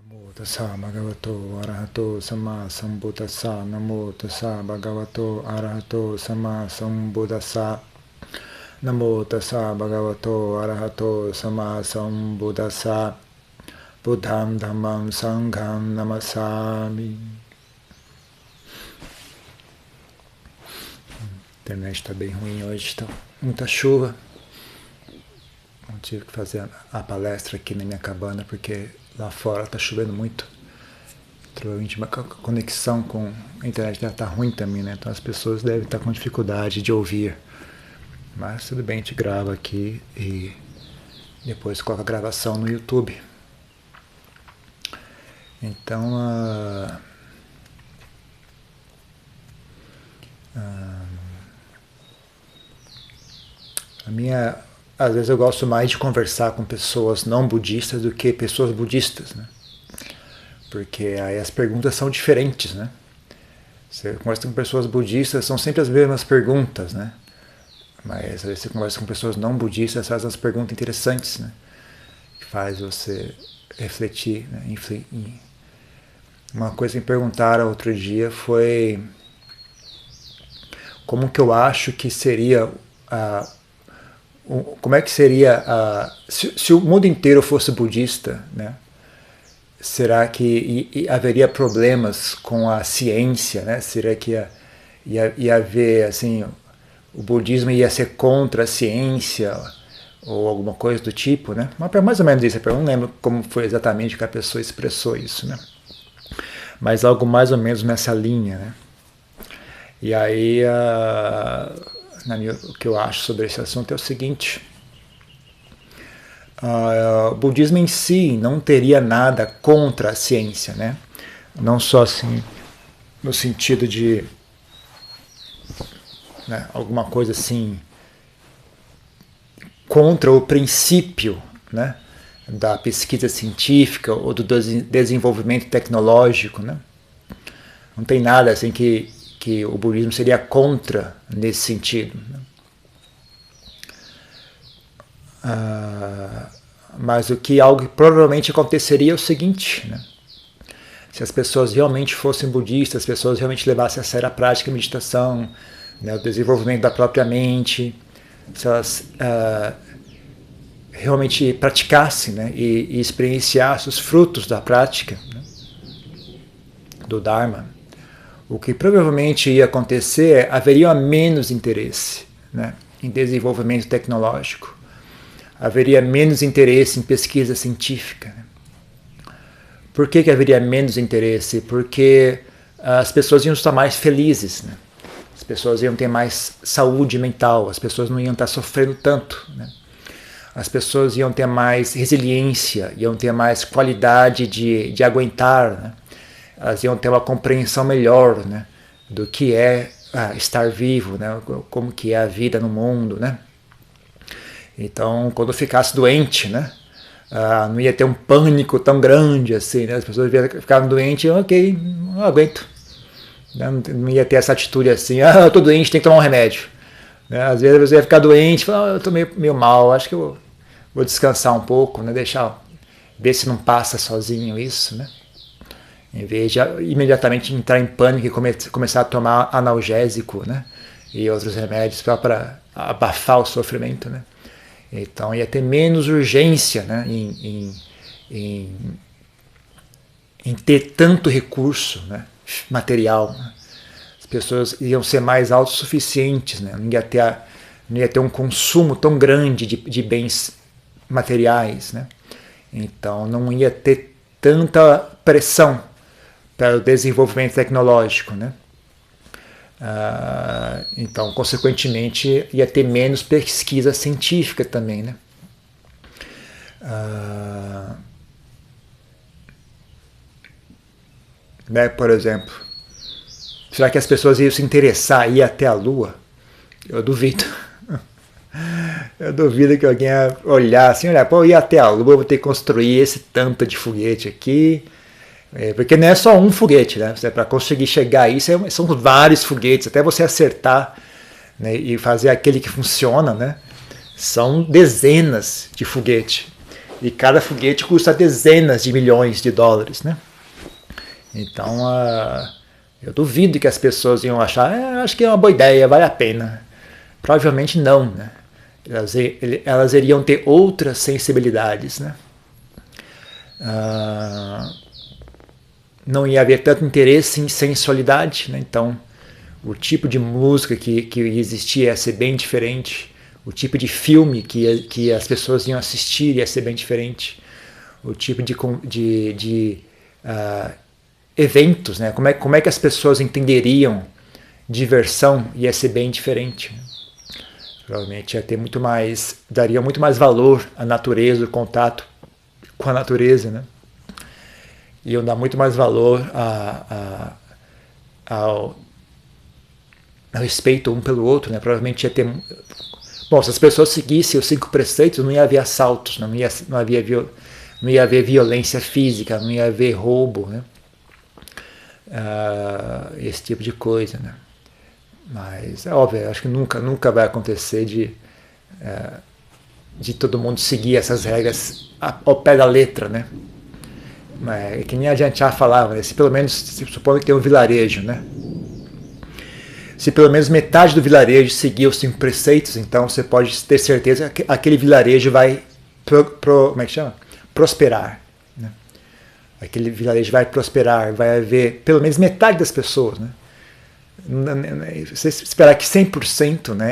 Namo tassa bhagavato arahato samma sambuddhassa. Namo tassa bhagavato arahato samma sambuddhassa. Namo tassa bhagavato arahato samma sambuddhassa. Buddham dhammam sangham namassami. A internet está bem ruim hoje, está muita chuva. Eu tive que fazer a palestra aqui na minha cabana porque lá fora está chovendo muito. Provavelmente a conexão com a internet está ruim também, né? Então as pessoas devem estar com dificuldade de ouvir. Mas tudo bem, a gente grava aqui e depois coloca a gravação no YouTube. Então, às vezes eu gosto mais de conversar com pessoas não budistas do que pessoas budistas, né? Porque aí as perguntas são diferentes, né? Você conversa com pessoas budistas, são sempre as mesmas perguntas, né? Mas às vezes você conversa com pessoas não budistas, faz umas perguntas interessantes, né? Que faz você refletir, né? Uma coisa que me perguntaram outro dia foi como que eu acho que seria como é que seria se o mundo inteiro fosse budista, né? Será que haveria problemas com a ciência, né? Será que ia haver assim, o budismo ia ser contra a ciência ou alguma coisa do tipo, né? Mas mais ou menos isso, eu não lembro como foi exatamente que a pessoa expressou isso, né? Mas algo mais ou menos nessa linha, né? E aí o que eu acho sobre esse assunto é o seguinte: o budismo em si não teria nada contra a ciência, né? Não só assim no sentido de, né, alguma coisa assim contra o princípio, né, da pesquisa científica ou do desenvolvimento tecnológico, né? Não tem nada assim que o budismo seria contra nesse sentido, né? Mas algo que provavelmente aconteceria é o seguinte, né? Se as pessoas realmente fossem budistas, as pessoas realmente levassem a sério a prática de meditação, né, o desenvolvimento da própria mente, se elas realmente praticassem, né, e experienciassem os frutos da prática, né, do Dharma, o que provavelmente ia acontecer, haveria menos interesse, né, em desenvolvimento tecnológico, haveria menos interesse em pesquisa científica, né? Por que haveria menos interesse? Porque as pessoas iam estar mais felizes, né? As pessoas iam ter mais saúde mental, as pessoas não iam estar sofrendo tanto, né? As pessoas iam ter mais resiliência, iam ter mais qualidade de aguentar, né? Elas iam ter uma compreensão melhor, né, do que é estar vivo, né? Como que é a vida no mundo, né? Então, quando ficasse doente, né, não ia ter um pânico tão grande assim, né? As pessoas ficavam doentes, ok, não aguento. Não ia ter essa atitude assim, eu estou doente, tem que tomar um remédio. Né? Às vezes você ia ficar doente, falar, eu estou meio mal, acho que eu vou descansar um pouco, né? Ver se não passa sozinho isso, né? Em vez de imediatamente entrar em pânico e começar a tomar analgésico, né, e outros remédios para abafar o sofrimento, né? Então ia ter menos urgência, né, em ter tanto recurso, né, material, né? As pessoas iam ser mais autossuficientes, né? Não ia ter um consumo tão grande de bens materiais, né? Então não ia ter tanta pressão para o desenvolvimento tecnológico, né? Então, consequentemente, ia ter menos pesquisa científica também, né? Por exemplo, será que as pessoas iam se interessar em ir até a Lua? Eu duvido. Eu duvido que alguém ia olhar assim, pô, eu ir até a Lua, eu vou ter que construir esse tanto de foguete aqui. Porque não é só um foguete, né? Para conseguir chegar aí, são vários foguetes, até você acertar, né, e fazer aquele que funciona, né? São dezenas de foguetes. E cada foguete custa dezenas de milhões de dólares, né? Então, eu duvido que as pessoas iam achar, acho que é uma boa ideia, vale a pena. Provavelmente não, né? Elas iriam ter outras sensibilidades, né? Não ia haver tanto interesse em sensualidade, né? Então o tipo de música que existia ia ser bem diferente, o tipo de filme que as pessoas iam assistir ia ser bem diferente, o tipo de eventos, né? Como é que as pessoas entenderiam diversão ia ser bem diferente. Provavelmente ia ter daria muito mais valor à natureza, o contato com a natureza, né? Iam dar muito mais valor ao respeito um pelo outro, né? Provavelmente ia ter... Bom, se as pessoas seguissem os 5 preceitos, não ia haver assaltos, não ia haver violência física, não ia haver roubo, né? Esse tipo de coisa, né? Mas é óbvio, acho que nunca vai acontecer de todo mundo seguir essas regras ao pé da letra, né? Mas, que nem a Janchar falava, né? Se pelo menos, supondo que tem um vilarejo, né? Se pelo menos metade do vilarejo seguir os 5 preceitos, então você pode ter certeza que aquele vilarejo vai como é que chama? Prosperar, né? Aquele vilarejo vai prosperar, vai haver pelo menos metade das pessoas, né? Você esperar que 100%, né,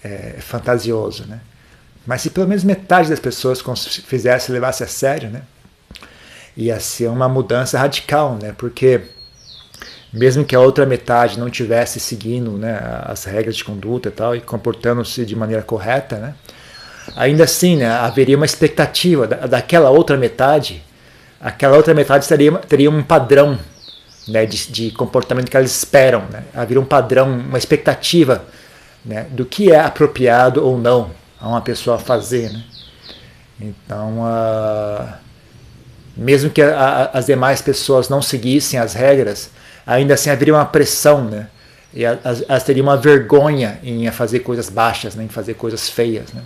é fantasioso, né? Mas se pelo menos metade das pessoas fizesse, levasse a sério, né, ia ser uma mudança radical, né? Porque mesmo que a outra metade não tivesse seguindo, né, as regras de conduta e tal, e comportando-se de maneira correta, né, ainda assim, né, haveria uma expectativa daquela outra metade. Aquela outra metade teria um padrão, né, de comportamento que elas esperam, né? Haveria um padrão, uma expectativa, né, do que é apropriado ou não a uma pessoa fazer, né? Então, mesmo que as demais pessoas não seguissem as regras, ainda assim haveria uma pressão, né? E elas teriam uma vergonha em fazer coisas baixas, né, em fazer coisas feias, né?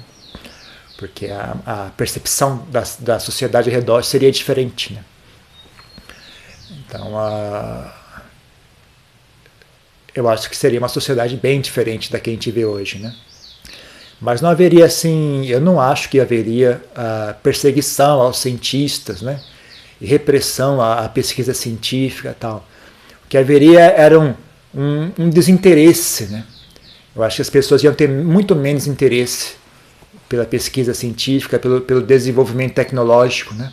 Porque a percepção da sociedade ao redor seria diferente, né? Então, eu acho que seria uma sociedade bem diferente da que a gente vê hoje, né? Mas não haveria, assim, eu não acho que haveria perseguição aos cientistas, né? E repressão à pesquisa científica e tal. O que haveria era um desinteresse, né? Eu acho que as pessoas iam ter muito menos interesse pela pesquisa científica, pelo desenvolvimento tecnológico, né?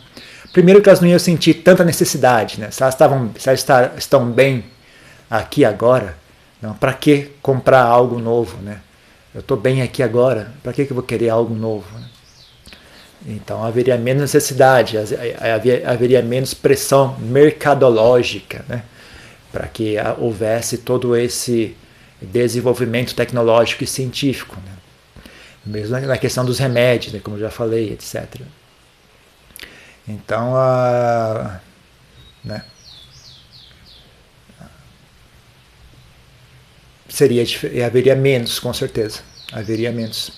Primeiro que elas não iam sentir tanta necessidade, né? Se elas estão bem aqui agora, para que comprar algo novo, né? Eu estou bem aqui agora, para que eu vou querer algo novo, né? Então haveria menos necessidade, haveria menos pressão mercadológica, né? Para que houvesse todo esse desenvolvimento tecnológico e científico, né? Mesmo na questão dos remédios, né? Como eu já falei, etc. Então, né? Haveria menos, com certeza. Haveria menos.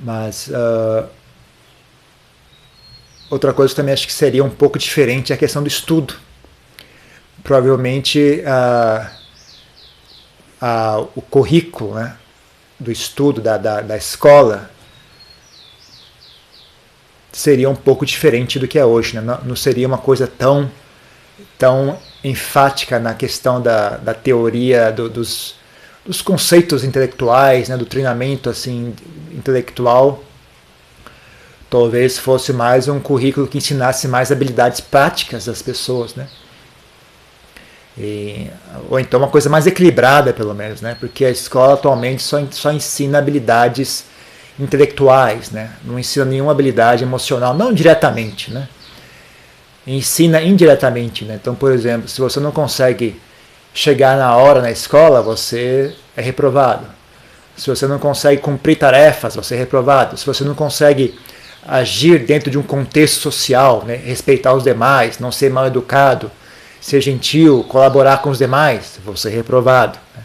Mas outra coisa que também acho que seria um pouco diferente é a questão do estudo. Provavelmente o currículo, né, do estudo da escola seria um pouco diferente do que é hoje, né? Não seria uma coisa tão enfática na questão da teoria dos conceitos intelectuais, né, do treinamento assim intelectual. Talvez fosse mais um currículo que ensinasse mais habilidades práticas das pessoas, né? Ou então uma coisa mais equilibrada, pelo menos, né? Porque a escola atualmente só ensina habilidades intelectuais, né? Não ensina nenhuma habilidade emocional, não diretamente, né? Ensina indiretamente, né? Então, por exemplo, se você não consegue chegar na hora na escola, você é reprovado. Se você não consegue cumprir tarefas, você é reprovado. Se você não consegue agir dentro de um contexto social, né? Respeitar os demais, não ser mal educado, ser gentil, colaborar com os demais, você é reprovado, né?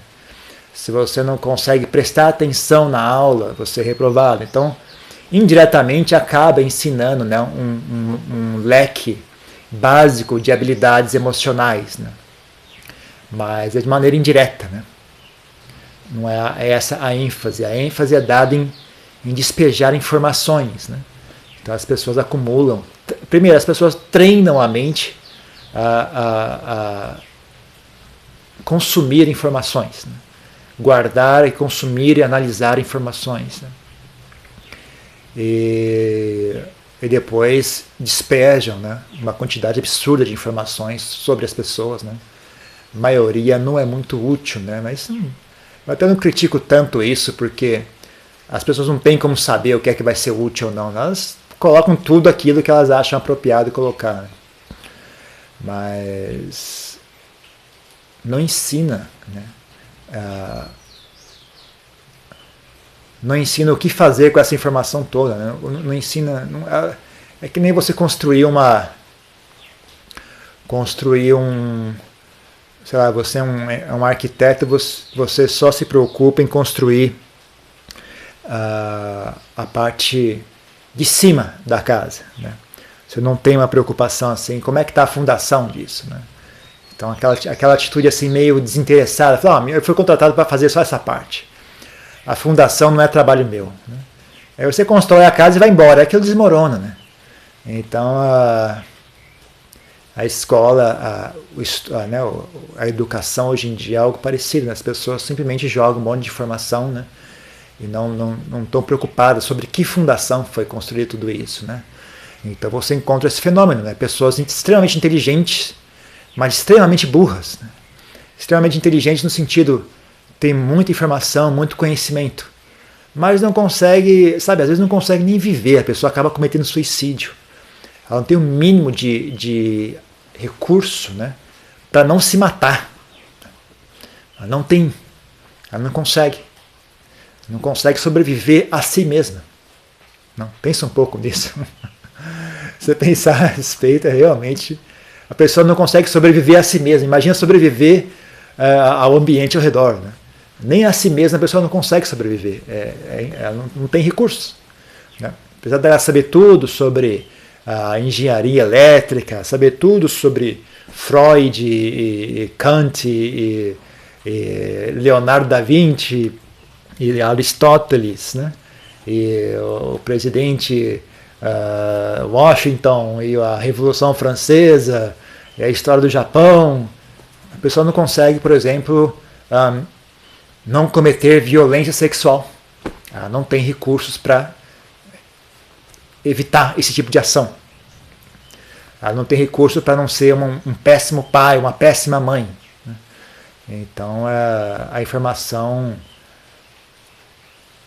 Se você não consegue prestar atenção na aula, você é reprovado. Então, indiretamente acaba ensinando, né, um leque básico de habilidades emocionais, né? Mas é de maneira indireta, né? Não é essa a ênfase. A ênfase é dada em despejar informações, né? Então as pessoas acumulam. Primeiro, as pessoas treinam a mente a consumir informações, né? Guardar e consumir e analisar informações, né? E depois despejam, né, uma quantidade absurda de informações sobre as pessoas, né? A maioria não é muito útil, né? Mas eu até não critico tanto isso, porque as pessoas não têm como saber o que é que vai ser útil ou não. Elas colocam tudo aquilo que elas acham apropriado colocar, né? Mas não ensina, né? Não ensina o que fazer com essa informação toda, né? Não ensina. É que nem você construir sei lá, você é um arquiteto, você só se preocupa em construir a parte de cima da casa, né? Você não tem uma preocupação assim, como é que está a fundação disso, né? Então aquela atitude assim meio desinteressada, eu fui contratado para fazer só essa parte. A fundação não é trabalho meu, né? Aí você constrói a casa e vai embora, aquilo desmorona, né? Então a escola, a educação hoje em dia é algo parecido, né? As pessoas simplesmente jogam um monte de informação, né? E não estão preocupadas sobre que fundação foi construir tudo isso, né? Então você encontra esse fenômeno, né? Pessoas extremamente inteligentes, mas extremamente burras, né? Extremamente inteligentes no sentido, tem muita informação, muito conhecimento, mas não consegue, sabe, às vezes não consegue nem viver, a pessoa acaba cometendo suicídio. Ela não tem o mínimo de recurso, né, para não se matar. Ela não consegue sobreviver a si mesma. Não, pensa um pouco nisso. Você pensar a respeito, realmente, a pessoa não consegue sobreviver a si mesma. Imagina sobreviver ao ambiente ao redor, né? Nem a si mesma a pessoa não consegue sobreviver. Ela não tem recursos, né? Apesar dela saber tudo sobre a engenharia elétrica, saber tudo sobre Freud, e Kant, e Leonardo da Vinci, e Aristóteles, né? E o presidente Washington, e a Revolução Francesa, e a história do Japão. A pessoa não consegue, por exemplo, não cometer violência sexual. Ela não tem recursos para evitar esse tipo de ação. Ela não tem recurso para não ser um péssimo pai, uma péssima mãe. Então a informação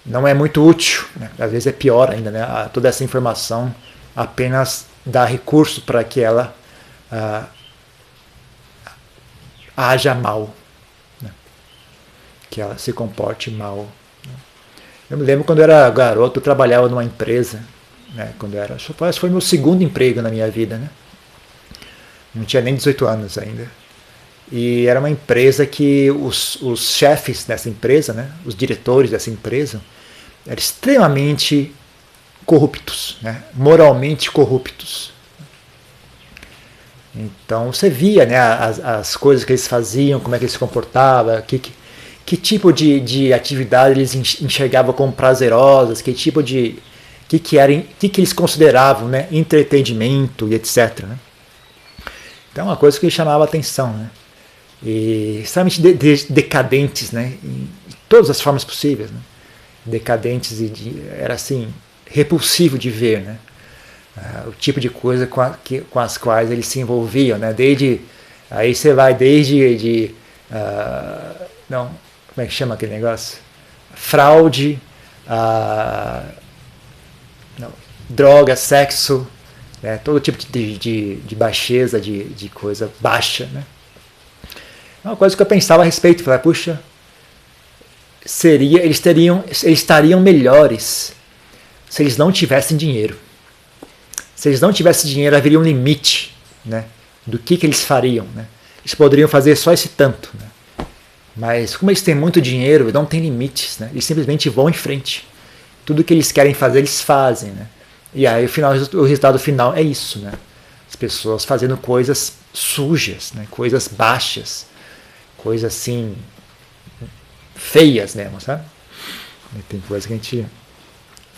não é muito útil, né? Às vezes é pior ainda, né? Toda essa informação apenas dá recurso para que ela haja mal, né? Que ela se comporte mal. Eu me lembro quando eu era garoto, eu trabalhava numa empresa, né? Acho que foi meu segundo emprego na minha vida, né? Não tinha nem 18 anos ainda. E era uma empresa que os chefes dessa empresa, né, os diretores dessa empresa, eram extremamente corruptos, né, moralmente corruptos. Então você via, né, as coisas que eles faziam, como é que eles se comportavam, que tipo de atividade eles enxergavam como prazerosas, que eles consideravam, né, entretenimento e etc. Né? Então é uma coisa que chamava a atenção, né? E extremamente decadentes, né? Em todas as formas possíveis, né? Decadentes era assim repulsivo de ver, né? O tipo de coisa com as quais eles se envolviam, né? Aí você vai desde como é que chama aquele negócio? Fraude, droga, sexo, né? Todo tipo de baixeza, de coisa baixa, né? É uma coisa que eu pensava a respeito, falei, puxa, eles estariam melhores se eles não tivessem dinheiro. Se eles não tivessem dinheiro, haveria um limite, né, do que eles fariam, né? Eles poderiam fazer só esse tanto, né? Mas como eles têm muito dinheiro, não tem limites, né? Eles simplesmente vão em frente. Tudo que eles querem fazer, eles fazem, né? E aí o resultado final é isso, né? As pessoas fazendo coisas sujas, né? Coisas baixas, coisas assim feias mesmo, sabe? E tem coisa que a gente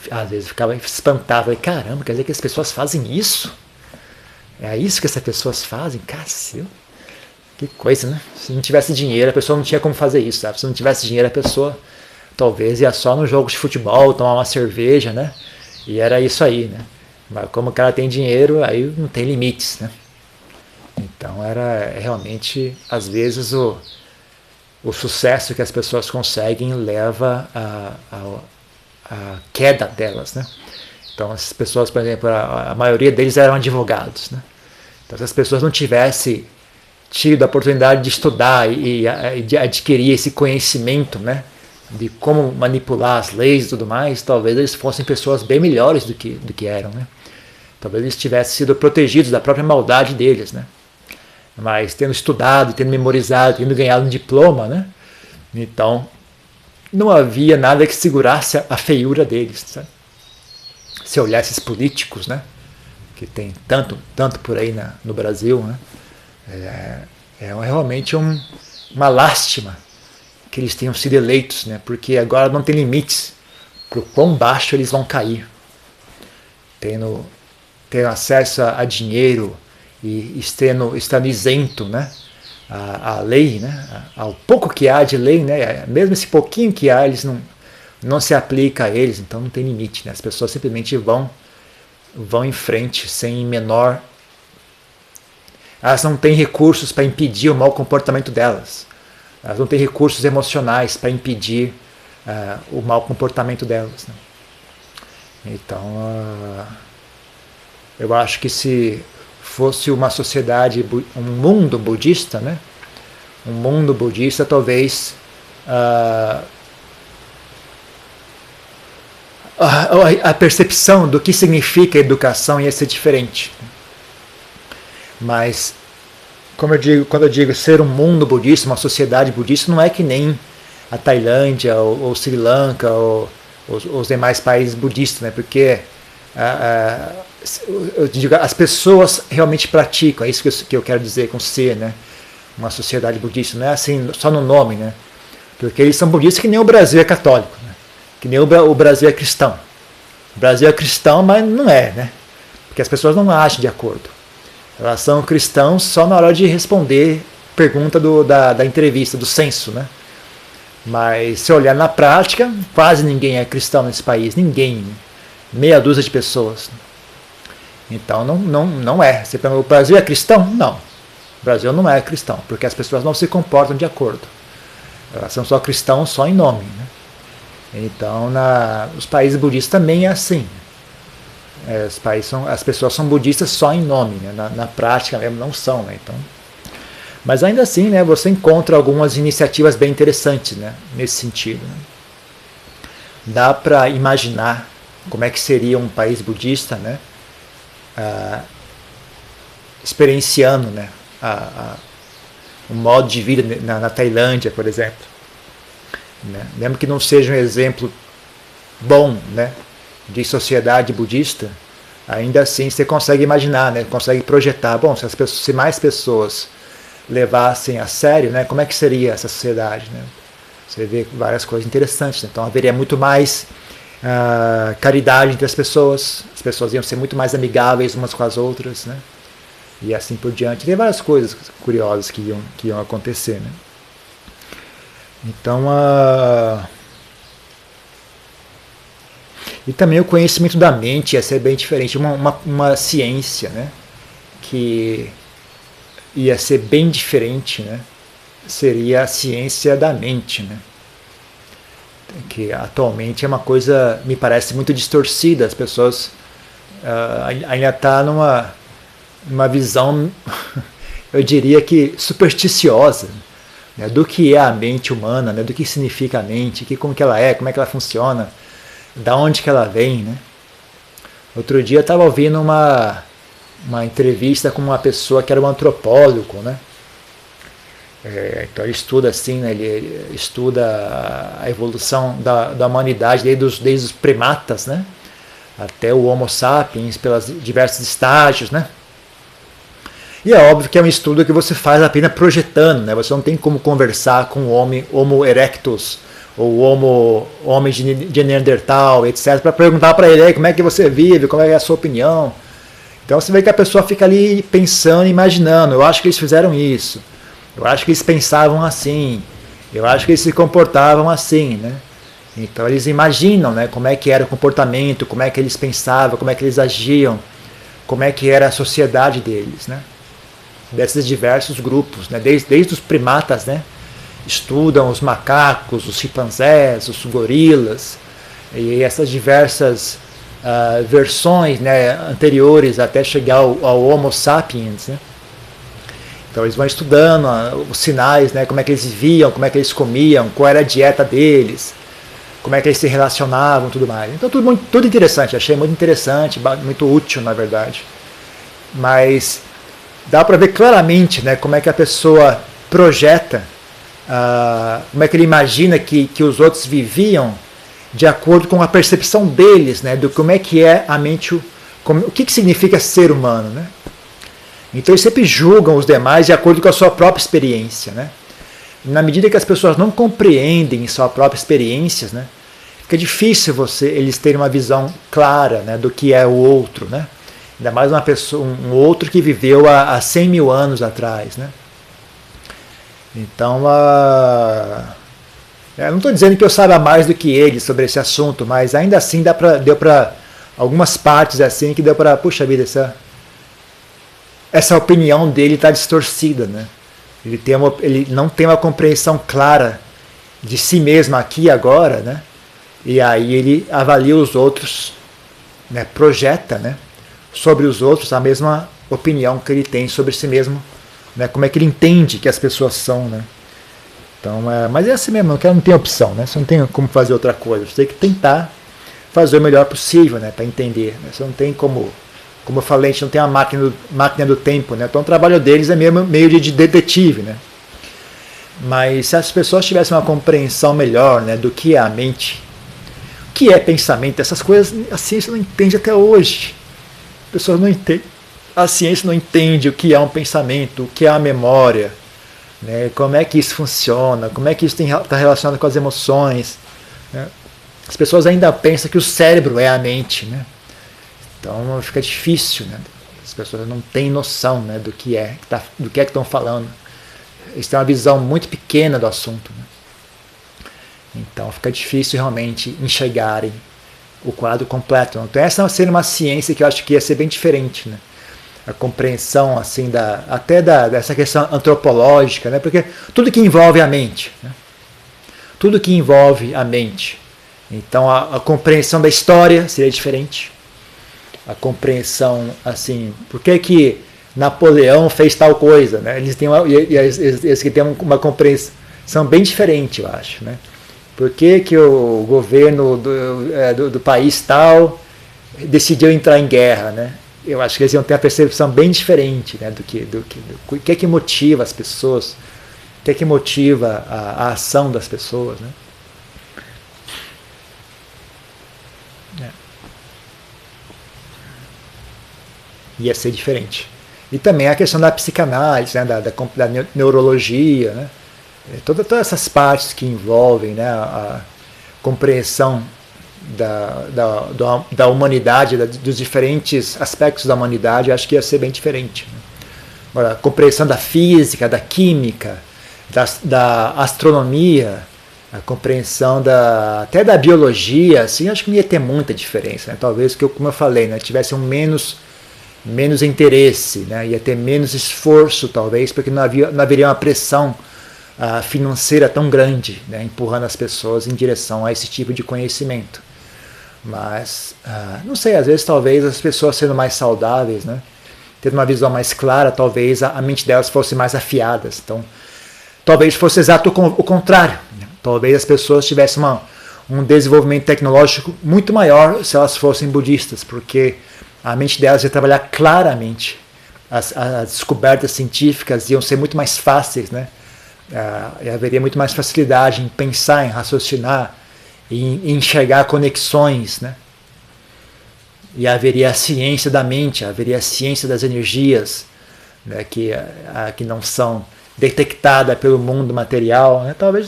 às vezes ficava espantado, caramba, quer dizer que as pessoas fazem isso? É isso que essas pessoas fazem? Cacilda. Que coisa, né? Se não tivesse dinheiro, a pessoa não tinha como fazer isso, sabe? Se não tivesse dinheiro, a pessoa talvez ia só no jogo de futebol, tomar uma cerveja, né? E era isso aí, né? Mas como o cara tem dinheiro, aí não tem limites, né? Então era realmente, às vezes, o sucesso que as pessoas conseguem leva a queda delas, né? Então as pessoas, por exemplo, a maioria deles eram advogados, né? Então se as pessoas não tivessem tido a oportunidade de estudar e de adquirir esse conhecimento, né, de como manipular as leis e tudo mais, talvez eles fossem pessoas bem melhores do que eram, né? Talvez eles tivessem sido protegidos da própria maldade deles, né? Mas tendo estudado, tendo memorizado, tendo ganhado um diploma, né? Então não havia nada que segurasse a feiura deles, sabe? Se olhar esses políticos, né, que tem tanto por aí no Brasil, né? É realmente uma lástima que eles tenham sido eleitos, né? Porque agora não tem limites para o quão baixo eles vão cair. Tendo acesso a dinheiro e estando isento, né? A lei, né? Ao pouco que há de lei, né? Mesmo esse pouquinho que há, eles não se aplica a eles, então não tem limite, né? As pessoas simplesmente vão em frente sem menor. Elas não têm recursos para impedir o mau comportamento delas. Elas não têm recursos emocionais para impedir o mau comportamento delas, né? Então, eu acho que se fosse uma sociedade, um mundo budista, né? Um mundo budista, talvez a percepção do que significa educação ia ser diferente. Mas, quando eu digo ser um mundo budista, uma sociedade budista, não é que nem a Tailândia ou Sri Lanka ou os demais países budistas, né? Porque eu digo, as pessoas realmente praticam, é isso que eu quero dizer com ser, né? Uma sociedade budista, não é assim só no nome, né? Porque eles são budistas que nem o Brasil é católico, né? Que nem o Brasil é cristão. O Brasil é cristão, mas não é, né? Porque as pessoas não agem de acordo. Elas são cristãos só na hora de responder pergunta da entrevista, do censo, né? Mas se olhar na prática, quase ninguém é cristão nesse país, ninguém, né? Meia dúzia de pessoas. Então não é. Você pergunta, o Brasil é cristão? Não. O Brasil não é cristão, porque as pessoas não se comportam de acordo. Elas são só cristãos só em nome, né? Então os países budistas também é assim. As pessoas são budistas só em nome, né? Na prática mesmo não são, né? Então, mas ainda assim, né, você encontra algumas iniciativas bem interessantes, né, nesse sentido, né? Dá para imaginar como é que seria um país budista, né, experienciando, né, um modo de vida na Tailândia, por exemplo, né? Mesmo que não seja um exemplo bom, né, de sociedade budista, ainda assim você consegue imaginar, né, consegue projetar, bom, se mais pessoas levassem a sério, né, como é que seria essa sociedade, né? Você vê várias coisas interessantes, né? Então haveria muito mais caridade entre as pessoas iam ser muito mais amigáveis umas com as outras, né? E assim por diante. Tem várias coisas curiosas que iam acontecer, né? Então, e também o conhecimento da mente ia ser bem diferente, uma ciência, né, que ia ser bem diferente, né, seria a ciência da mente, né, que atualmente é uma coisa, me parece, muito distorcida. As pessoas ainda estão numa visão, eu diria que supersticiosa, né, do que é a mente humana, né, do que significa a mente, como que ela é, como é que ela funciona, da onde que ela vem, né? Outro dia eu estava ouvindo uma entrevista com uma pessoa que era um antropólogo, né? Então ele estuda assim, né, ele estuda a evolução da humanidade desde os primatas, né, até o Homo sapiens, pelos diversos estágios, né. E é óbvio que é um estudo que você faz apenas projetando, né, você não tem como conversar com o Homo erectus, ou o homem de Neandertal, etc., para perguntar para ele como é que você vive, como é a sua opinião. Então você vê que a pessoa fica ali pensando, imaginando, eu acho que eles fizeram isso. Eu acho que eles pensavam assim, eu acho que eles se comportavam assim, né? Então eles imaginam, né, como é que era o comportamento, como é que eles pensavam, como é que eles agiam, como é que era a sociedade deles, né? Desses diversos grupos, né? Desde os primatas, né? Estudam os macacos, os chimpanzés, os gorilas, e essas diversas versões, né, anteriores até chegar ao Homo sapiens, né? Então eles vão estudando os sinais, né, como é que eles viviam, como é que eles comiam, qual era a dieta deles, como é que eles se relacionavam, tudo mais. Então tudo interessante, achei muito interessante, muito útil na verdade. Mas dá para ver claramente, né, como é que a pessoa projeta, como é que ele imagina que os outros viviam de acordo com a percepção deles, né, do como é que é a mente, o que significa ser humano, né? Então eles sempre julgam os demais de acordo com a sua própria experiência, né? Na medida que as pessoas não compreendem sua própria experiência, né, fica difícil eles terem uma visão clara, né, do que é o outro, né? Ainda mais um outro que viveu há 100 mil anos atrás, né? Então, eu não estou dizendo que eu saiba mais do que ele sobre esse assunto, mas ainda assim deu para algumas partes assim que deu para, puxa vida, essa opinião dele está distorcida, né? Ele não tem uma compreensão clara de si mesmo aqui e agora, né? E aí ele avalia os outros, né? Projeta, né, sobre os outros a mesma opinião que ele tem sobre si mesmo, né? Como é que ele entende que as pessoas são, né? Então, mas é assim mesmo, não tem opção, né? Você não tem como fazer outra coisa, você tem que tentar fazer o melhor possível, né, para entender, né? Você não tem como eu falei, a gente não tem uma máquina do tempo, né? Então o trabalho deles é meio de detetive, né? Mas se as pessoas tivessem uma compreensão melhor, né, do que é a mente, o que é pensamento, essas coisas a ciência não entende até hoje. As pessoas não entendem. A ciência não entende o que é um pensamento, o que é a memória, né? Como é que isso funciona, como é que isso está relacionado com as emoções, né? As pessoas ainda pensam que o cérebro é a mente, né? Então fica difícil, né? As pessoas não têm noção, né, do que é que estão falando. Eles têm uma visão muito pequena do assunto, né? Então fica difícil realmente enxergarem o quadro completo. Então essa seria uma ciência que eu acho que ia ser bem diferente, né? A compreensão assim dessa questão antropológica, né? Porque tudo que envolve a mente, né? Tudo que envolve a mente. Então a compreensão da história seria diferente. A compreensão, assim, por que Napoleão fez tal coisa, né? Eles que têm uma compreensão bem diferente, eu acho, né? Por que o governo do país tal decidiu entrar em guerra, né? Eu acho que eles iam ter uma percepção bem diferente, né, do que motiva as pessoas, o que motiva a ação das pessoas, né? Ia ser diferente. E também a questão da psicanálise, né, da neurologia, né? Todas essas partes que envolvem, né, a compreensão da humanidade, dos diferentes aspectos da humanidade, acho que ia ser bem diferente, né? Agora, a compreensão da física, da química, da astronomia, a compreensão até da biologia, assim, acho que não ia ter muita diferença, né? Talvez, como eu falei, né, tivesse menos interesse, né? Ia ter menos esforço, talvez, porque não haveria uma pressão financeira tão grande, né, empurrando as pessoas em direção a esse tipo de conhecimento. Mas, não sei, às vezes talvez as pessoas sendo mais saudáveis, né, tendo uma visão mais clara, talvez a mente delas fosse mais afiadas. Então, talvez fosse exato o contrário, né? Talvez as pessoas tivessem um desenvolvimento tecnológico muito maior se elas fossem budistas, porque a mente delas ia trabalhar claramente. As descobertas científicas iam ser muito mais fáceis, né, E haveria muito mais facilidade em pensar, em raciocinar, em enxergar conexões, né? E haveria a ciência da mente, haveria a ciência das energias, né, que não são detectadas pelo mundo material. Né? Talvez,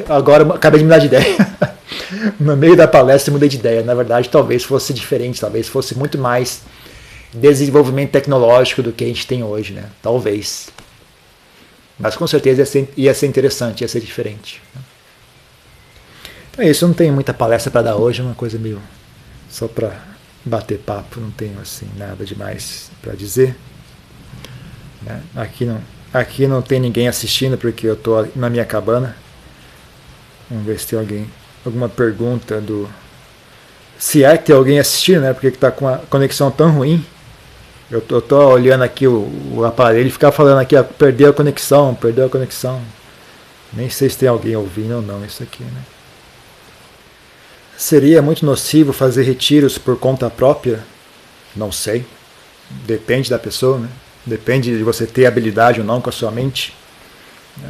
agora eu acabei de mudar de ideia. No meio da palestra eu mudei de ideia. Na verdade, talvez fosse diferente, talvez fosse muito mais desenvolvimento tecnológico do que a gente tem hoje. Né? Talvez. Mas com certeza ia ser interessante, ia ser diferente. Então é isso, eu não tenho muita palestra para dar hoje, é uma coisa meio só para bater papo, não tenho assim nada demais para dizer. Né? Aqui não tem ninguém assistindo porque eu estou na minha cabana. Vamos ver se tem alguma pergunta se é que tem alguém assistindo, né? Porque está com a conexão tão ruim. Eu tô olhando aqui o aparelho e ficar falando aqui, perdeu a conexão. Nem sei se tem alguém ouvindo ou não isso aqui, né? Seria muito nocivo fazer retiros por conta própria? Não sei. Depende da pessoa, né? Depende de você ter habilidade ou não com a sua mente. Né?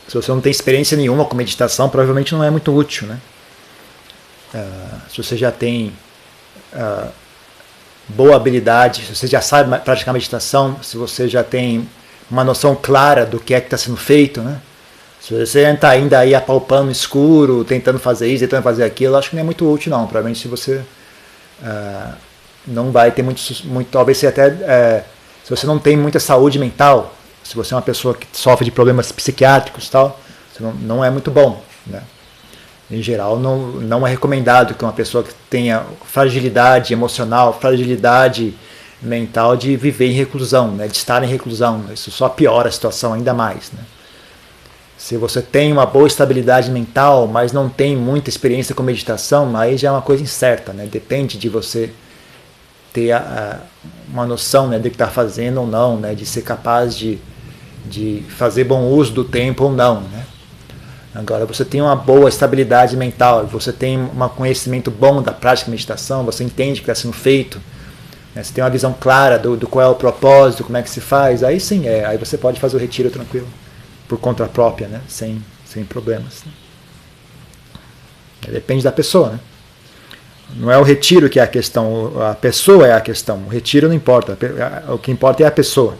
Se você não tem experiência nenhuma com meditação, provavelmente não é muito útil, né? Se você já tem boa habilidade, se você já sabe praticar meditação, se você já tem uma noção clara do que é que está sendo feito, né? Se você está ainda aí apalpando no escuro, tentando fazer isso, tentando fazer aquilo, acho que não é muito útil não. Provavelmente se você não vai ter muito talvez você até se você não tem muita saúde mental, se você é uma pessoa que sofre de problemas psiquiátricos, tal, não é muito bom, né? Em geral, não é recomendado que uma pessoa que tenha fragilidade emocional, fragilidade mental de viver em reclusão, né? De estar em reclusão. Isso só piora a situação ainda mais, né? Se você tem uma boa estabilidade mental, mas não tem muita experiência com meditação, aí já é uma coisa incerta, né? Depende de você ter uma noção, né, do que está fazendo ou não, né? De ser capaz de fazer bom uso do tempo ou não, né? Agora, você tem uma boa estabilidade mental, você tem um conhecimento bom da prática de meditação, você entende o que está sendo feito, né? Você tem uma visão clara do qual é o propósito, como é que se faz, aí sim, aí você pode fazer o retiro tranquilo, por conta própria, né? Sem problemas. Né? Depende da pessoa, né? Não é o retiro que é a questão, a pessoa é a questão, o retiro não importa, o que importa é a pessoa.